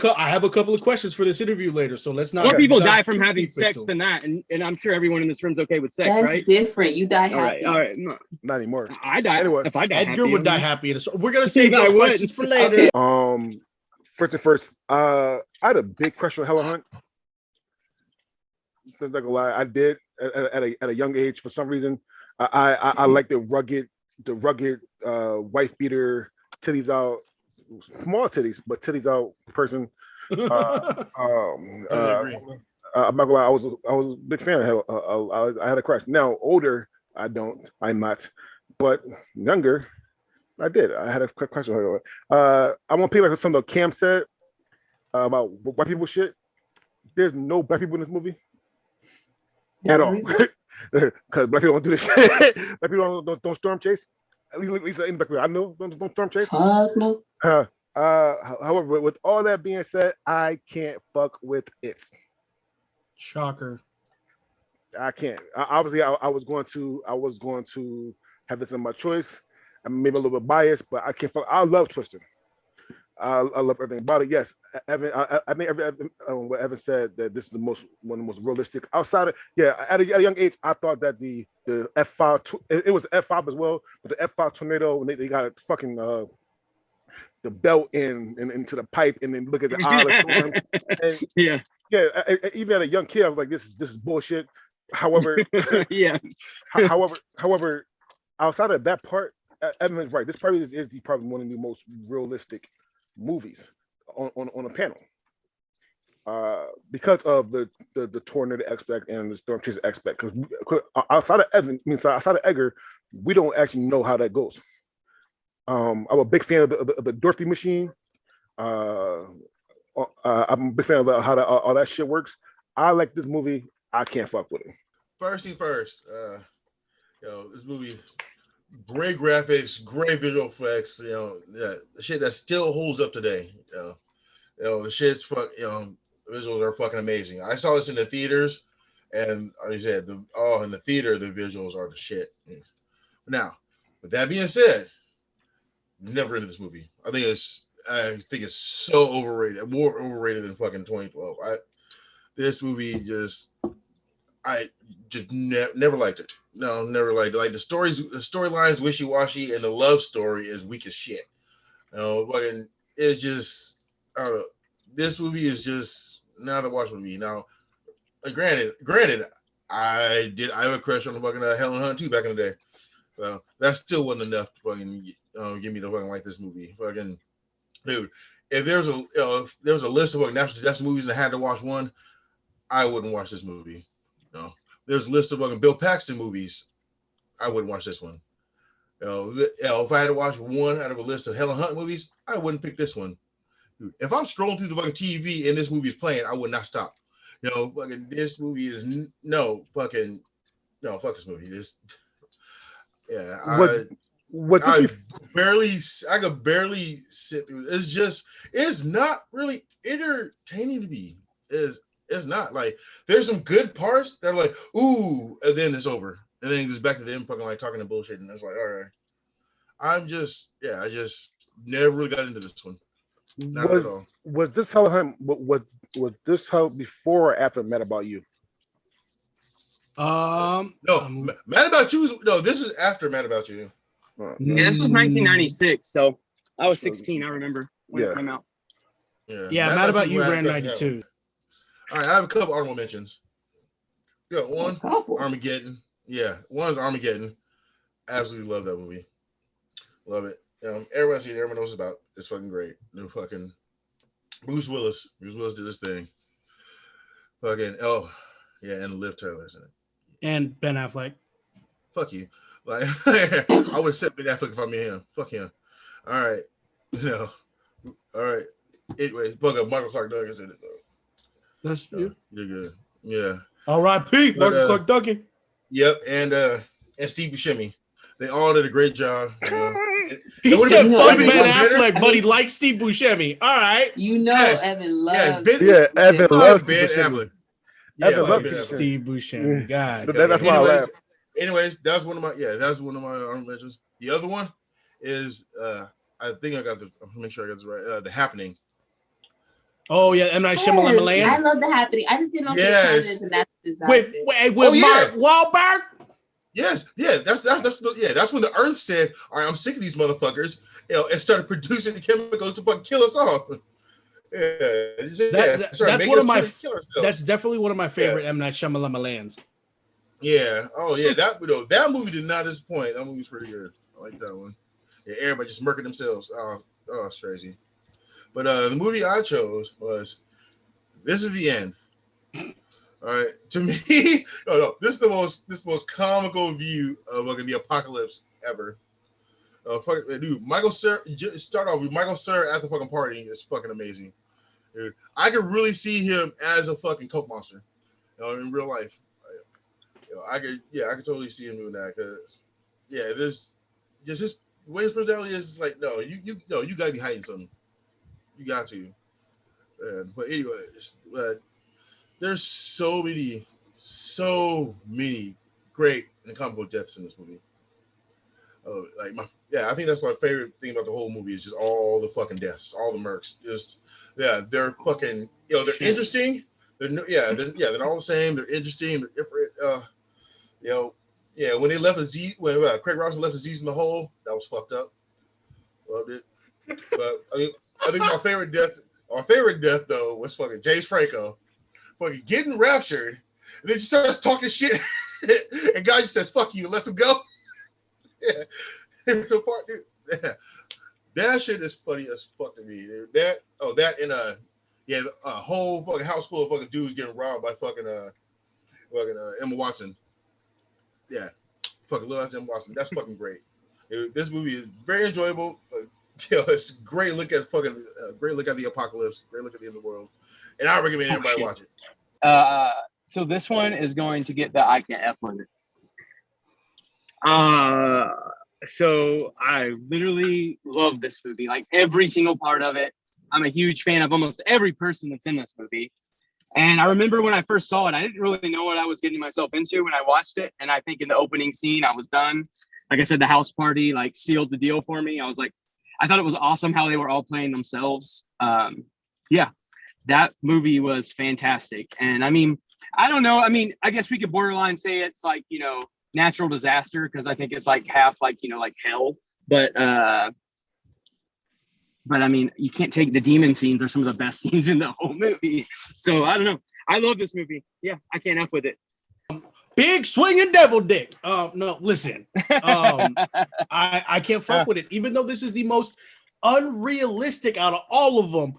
couple of questions for this interview later, so let's not. More people dive die from too having deep sex into than that, and I'm sure everyone in this room's okay with sex, That's right? different. You die happy. All right. No, Not anymore. I die. Anyway, if I die, Edgar happy, would die I'm- happy. We're gonna save I those would. questions for later. Okay. First, I had a big crush on Hella Hunt. I'm not gonna lie, I did at a young age for some reason. I like the rugged wife beater, titties out, small titties, but titties out person. Totally agree. I'm not gonna lie, I was a big fan of Hella. I had a crush. Now older, I'm not, but younger, I did. I had a crush on her. I want to piggyback on something that Cam said about white people shit. There's no black people in this movie at all. Because black people don't do this shit. Black people don't storm chase. At least in black people I know don't storm chase. Fuck no. However, with all that being said, I can't fuck with it. Shocker. I can't. Obviously, I was going to have this in my choice. I'm maybe a little bit biased, but I can't fuck. I love Twister. I love everything about it. Yes, Evan. I think what Evan said, that this is one of the most realistic. Outside of at a young age, I thought that the F5 it was F5 as well, but the F5 tornado when they got fucking the belt into the pipe and then look at the eye of the storm. And, even as a young kid, I was like, this is bullshit. However, however, outside of that part, Evan is right. This probably is probably one of the most realistic movies on a panel, because of the tornado aspect and the storm chaser aspect. Because outside of Edgar, we don't actually know how that goes. I'm a big fan of the Dorothy machine. I'm a big fan of how all that shit works. I like this movie. I can't fuck with it. First thing first, this movie, great graphics, great visual effects. The shit that still holds up today. The shit's visuals are fucking amazing. I saw this in the theaters, and like I said, in the theater, the visuals are the shit. Now, with that being said, never into this movie. I think it's so overrated, more overrated than fucking 2012. This movie I just never liked it. No, never liked it. Like the storylines wishy-washy, and the love story is weak as shit. Fucking, it's just, I don't know. This movie is just not a watch with me. Now, granted, I have a crush on the fucking Helen Hunt too back in the day. Well, that still wasn't enough to fucking get me to fucking like this movie. Fucking dude, if there's a list of fucking natural disaster movies and I had to watch one, I wouldn't watch this movie. There's a list of fucking Bill Paxton movies. I wouldn't watch this one. If I had to watch one out of a list of Helen Hunt movies, I wouldn't pick this one. Dude, if I'm scrolling through the fucking TV and this movie is playing, I would not stop. Fucking this movie is fuck this movie. I could barely sit through. It's not really entertaining to me. It's not like there's some good parts that are like, ooh, and then it's over. And then it goes back to them fucking like talking and bullshit. And it's like, all right. I just never really got into this one. Not at all. Was this Helen Hunt, was this how before or after Mad About You? No, Mad About You this is after Mad About You. Yeah, this was 1996, so I was 16. I remember when it came out. Yeah, Mad About You ran 92. All right, I have a couple honorable mentions. Yeah, one Armageddon. Yeah, one's Armageddon. Absolutely love that movie. Love it. Everyone's seen it. Everyone knows about. It's fucking great. New fucking Bruce Willis. Bruce Willis did his thing. Fucking and Liv Tyler's in it. And Ben Affleck. Fuck you. Like I would have said Ben Affleck if I met him. Fuck him. All right. All right. Anyway, Michael Clark Duncan's in it though. That's you. You're good. Yeah. R.I.P. Michael Clark Duncan. Yep, and Steve Buscemi. They all did a great job. He said fuck Ben Affleck, but he likes Steve Buscemi. All right. Evan loves Evan loves Ben Affleck. Evan loves Steve Buscemi. God. That's why I laugh. Anyways, that's one of my honorable mentions. The other one is I think I got I'm gonna make sure I got this right. The Happening. Oh yeah, M. Night Shyamalan Land. I love The Happening. I just didn't know if it was with Mark Wahlberg. Yes, that's when the Earth said, "All right, I'm sick of these motherfuckers," and started producing the chemicals to fucking kill us all. That's definitely one of my favorite M. Night Shyamalan Lands. Yeah. Oh yeah, that movie did not disappoint. That movie's pretty good. I like that one. Yeah, everybody just murking themselves. Oh, it's crazy. But the movie I chose was This Is the End. All right, to me, this is the most comical view of the apocalypse ever. Dude, Michael Cera, start off with Michael Cera at the fucking party is fucking amazing. Dude, I could really see him as a fucking coke monster, in real life. I could totally see him doing that because, this just his way his personality is like, you gotta be hiding something. You got to. But anyways, there's so many great and comic book deaths in this movie. I think that's my favorite thing about the whole movie is just all the fucking deaths, all the murks. They're fucking, they're interesting. They're not all the same. They're interesting. They're different. When they left when Craig Robinson left Aziz in the hole, that was fucked up. Loved it. But I think my favorite death though was fucking James Franco, fucking getting raptured, and then just starts talking shit, and guy just says "fuck you" and lets him go. That shit is funny as fuck to me. Dude. That and a whole fucking house full of fucking dudes getting robbed by fucking Emma Watson. Yeah, fucking little ass Emma Watson. That's fucking great. Dude, this movie is very enjoyable. It's a great look at the apocalypse, great look at the end of the world, and I recommend everybody watch it. So this one is going to get the I can't F limit. So I literally love this movie, like every single part of it. I'm a huge fan of almost every person that's in this movie. And I remember when I first saw it, I didn't really know what I was getting myself into when I watched it. And I think in the opening scene, I was done. Like I said, the house party like sealed the deal for me. I thought it was awesome how they were all playing themselves. That movie was fantastic. And I mean, I don't know. I mean, I guess we could borderline say it's like, natural disaster because I think it's like half like, like hell. But But I mean, you can't take the demon scenes are some of the best scenes in the whole movie. So I don't know. I love this movie. Yeah, I can't F with it. Big swinging devil dick. No, listen. I can't fuck with it, even though this is the most unrealistic out of all of them.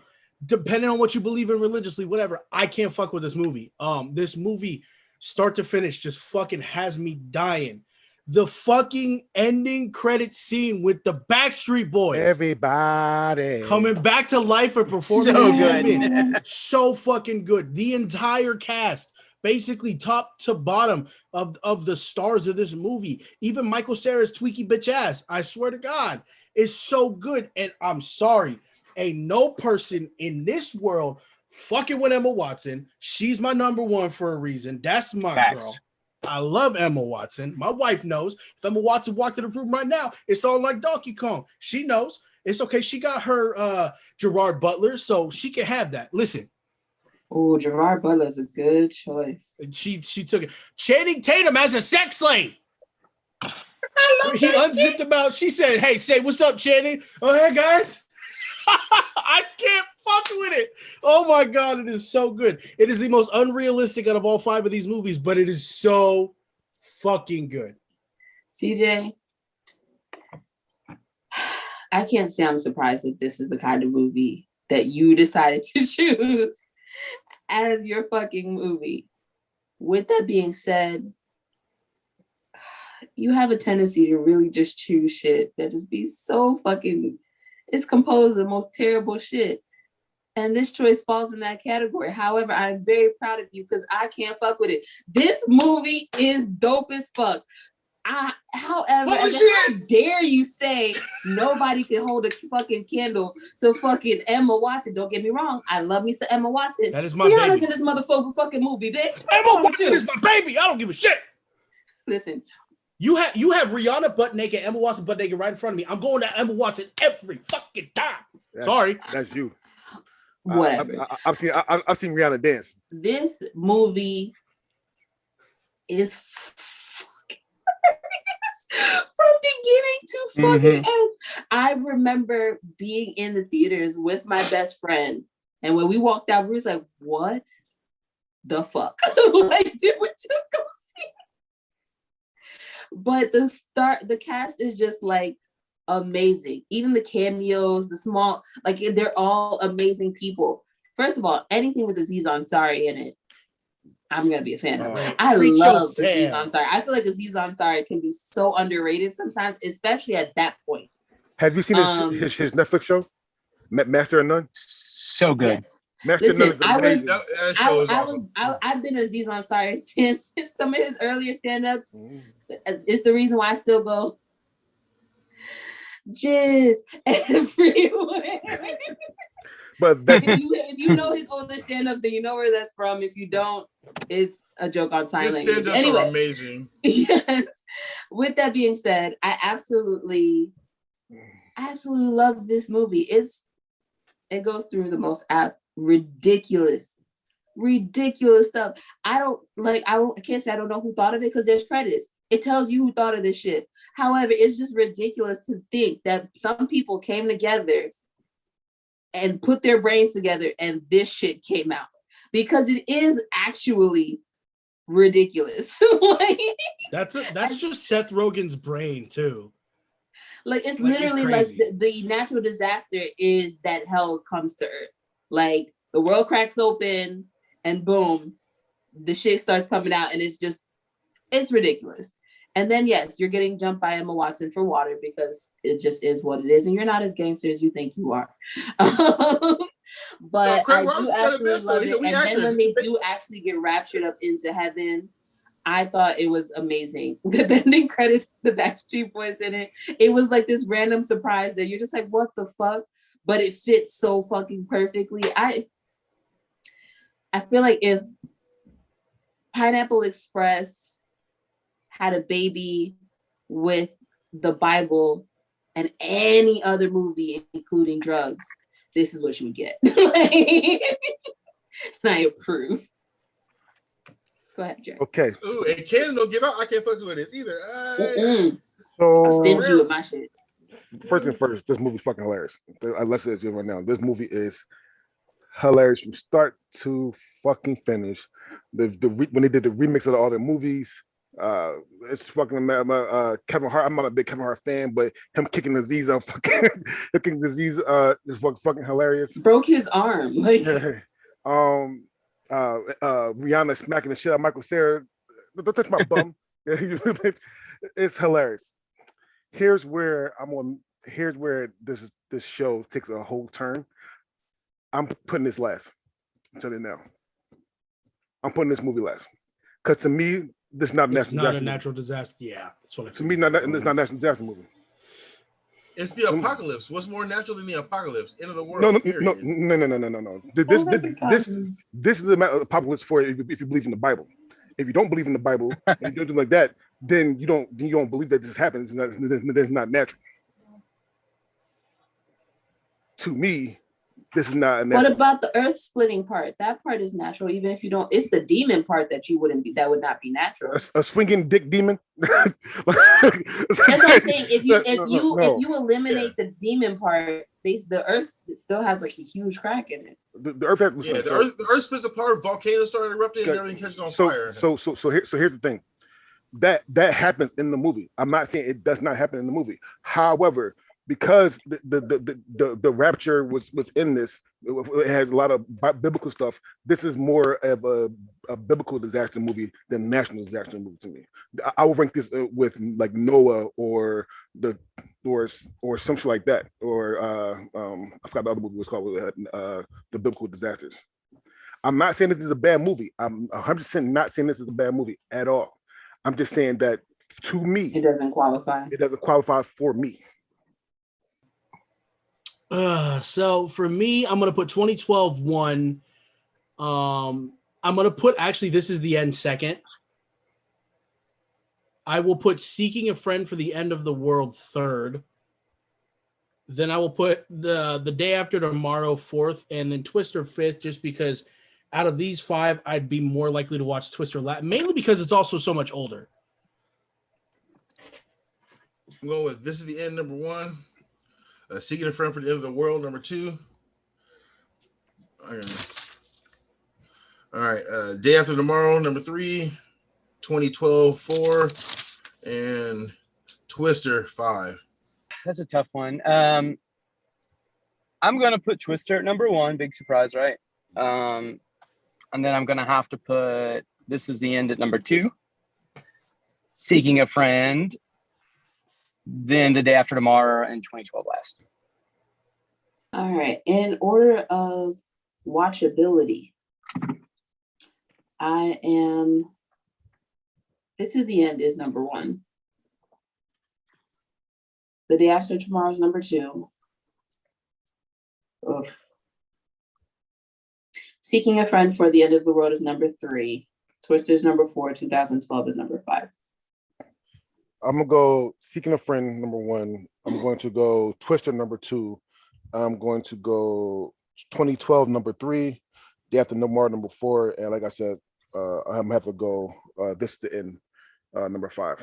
Depending on what you believe in religiously, whatever, I can't fuck with this movie. This movie, start to finish, just fucking has me dying. The fucking ending credit scene with the Backstreet Boys, Everybody coming back to life and performing So in good. heaven. So fucking good. The entire cast, basically top to bottom of the stars of this movie. Even Michael Cera's tweaky bitch ass, I swear to God, is so good. And I'm sorry, ain't no person in this world fucking with Emma Watson. She's my number one for a reason. That's my Facts. girl. I love Emma Watson. My wife knows. If Emma Watson walked in the room right now, it's all like Donkey Kong. She knows. It's okay. She got her Gerard Butler, so she can have that. Listen, Oh, Gerard Butler's a good choice. she took it. Channing Tatum as a sex slave. I love He that unzipped shit. about. She said, "Hey, say what's up, Channing? Oh, hey guys." I can't fuck with it. Oh my God, it is so good. It is the most unrealistic out of all 5 of these movies, but it is so fucking good. CJ, I can't say I'm surprised that this is the kind of movie that you decided to choose as your fucking movie. With that being said, you have a tendency to really just choose shit that just be so fucking, it's composed of the most terrible shit. And this choice falls in that category. However, I'm very proud of you because I can't fuck with it. This movie is dope as fuck. However, Holy and then how shit! dare you say nobody can hold a fucking candle to fucking Emma Watson? Don't get me wrong. I love me some Emma Watson. That is my Rihanna's baby. in this motherfucking fucking movie, bitch. Emma Watson is my baby. I don't give a shit. Listen, You have Rihanna butt naked, Emma Watson butt naked right in front of me. I'm going to Emma Watson every fucking time. Yeah. Sorry. That's you. whatever. I've seen Rihanna dance. This movie is fucking from beginning to fucking end. I remember being in the theaters with my best friend, and when we walked out, we was like, "What the fuck? Like, did we just go see?" But the cast is just like amazing. Even the cameos, the small, like they're all amazing people. First of all, anything with Aziz Ansari in it, I'm gonna be a fan of. I Treat love Aziz yourself. Ansari. I feel like Aziz Ansari can be so underrated sometimes, especially at that point. Have you seen his Netflix show, Master of None? So good. Yes. Master of None Listen, is amazing. That show is awesome. I've been Aziz Ansari's fan since some of his earlier stand-ups. It's the reason why I still go jizz everywhere. But that, if you know his older stand-ups, then you know where that's from. If you don't, it's a joke on sign His language. stand-ups are Anyway, amazing. yes. With that being said, I absolutely love this movie. It goes through the most ridiculous stuff. I can't say I don't know who thought of it because there's credits. It tells you who thought of this shit. However, it's just ridiculous to think that some people came together and put their brains together and this shit came out, because it is actually ridiculous. That's just Seth Rogen's brain too. Like it's Like, it's literally like crazy. the natural disaster is that hell comes to earth. Like the world cracks open and boom, the shit starts coming out, and it's ridiculous. And then yes, you're getting jumped by Emma Watson for water because it just is what it is, and you're not as gangster as you think you are. But Craig I Ross do is kinda actually best, though. love He it. said, And "We then actors." when they do actually get raptured up into heaven, I thought it was amazing. The ending credits, the Backstreet Boys in it. It was like this random surprise that you're just like, what the fuck? But it fits so fucking perfectly. I feel like if Pineapple Express had a baby with the Bible and any other movie, including drugs, this is what you would get. And I approve. Go ahead, Jerry. okay, Ooh, and Cannon don't give out. I can't fuck with this either. Mm-mm. so I'm stingy with my shit. first and first, this movie's fucking hilarious. Let's say it right now. This movie is hilarious from start to fucking finish. When they did the remix of all the movies, it's fucking Kevin Hart. I'm not a big Kevin Hart fan, but him kicking Aziz out, fucking kicking Aziz, is fucking hilarious. Broke his arm. Like, Rihanna smacking the shit out of Michael Cera. Don't touch my bum. It's hilarious. Here's where this show takes a whole turn. I'm putting this last. I'm telling you now. I'm putting this movie last. Because to me, this is not a natural disaster. Yeah, that's what I feel. To me, it's not a natural disaster movie. It's the apocalypse. What's more natural than the apocalypse? End of the world. No. This is the apocalypse for if you believe in the Bible. If you don't believe in the Bible and you do something like that, then you don't believe that this happens. It's not natural. To me, this is not a natural. What about the earth splitting part? That part is natural, even if you don't. It's the demon part that would not be natural. A swinging dick demon. That's what I'm saying. If you eliminate the demon part, the earth still has like a huge crack in it. The earth has, the earth splits apart. Volcanoes started erupting, and everything catches on fire. So here's the thing. That happens in the movie. I'm not saying it does not happen in the movie. However, because the rapture was in this, it has a lot of biblical stuff. This is more of a biblical disaster movie than national disaster movie to me. I would rank this with like Noah or some shit like that, or I forgot the other movie was called, the biblical disasters. I'm not saying this is a bad movie. I'm 100% not saying this is a bad movie at all. I'm just saying that to me, it doesn't qualify. It doesn't qualify for me. So for me, I'm gonna put 2012 one. I'm gonna put, actually, this is the end second. I will put Seeking a Friend for the End of the World third. Then I will put the Day After Tomorrow fourth, and then Twister fifth, just because out of these five, I'd be more likely to watch Twister mainly because it's also so much older. I'm going with This Is the End, number one. Seeking a Friend for the End of the World, number two. All right. Day After Tomorrow, number three. 2012, four. And Twister, five. That's a tough one. I'm going to put Twister at number one. Big surprise, right? And then I'm going to have to put This Is the End at number two. Seeking a Friend, then The Day After Tomorrow, and 2012 last. All right. In order of watchability, This Is the End is number one. The Day After Tomorrow is number two. Oof. Seeking a Friend for the End of the World is number three. Twister's number four. 2012 is number five. I'm gonna go Seeking a Friend number one. I'm going to go Twister number two. I'm going to go 2012 number three. Day After Tomorrow number four. And like I said, I'm gonna have to go This Is the End number five.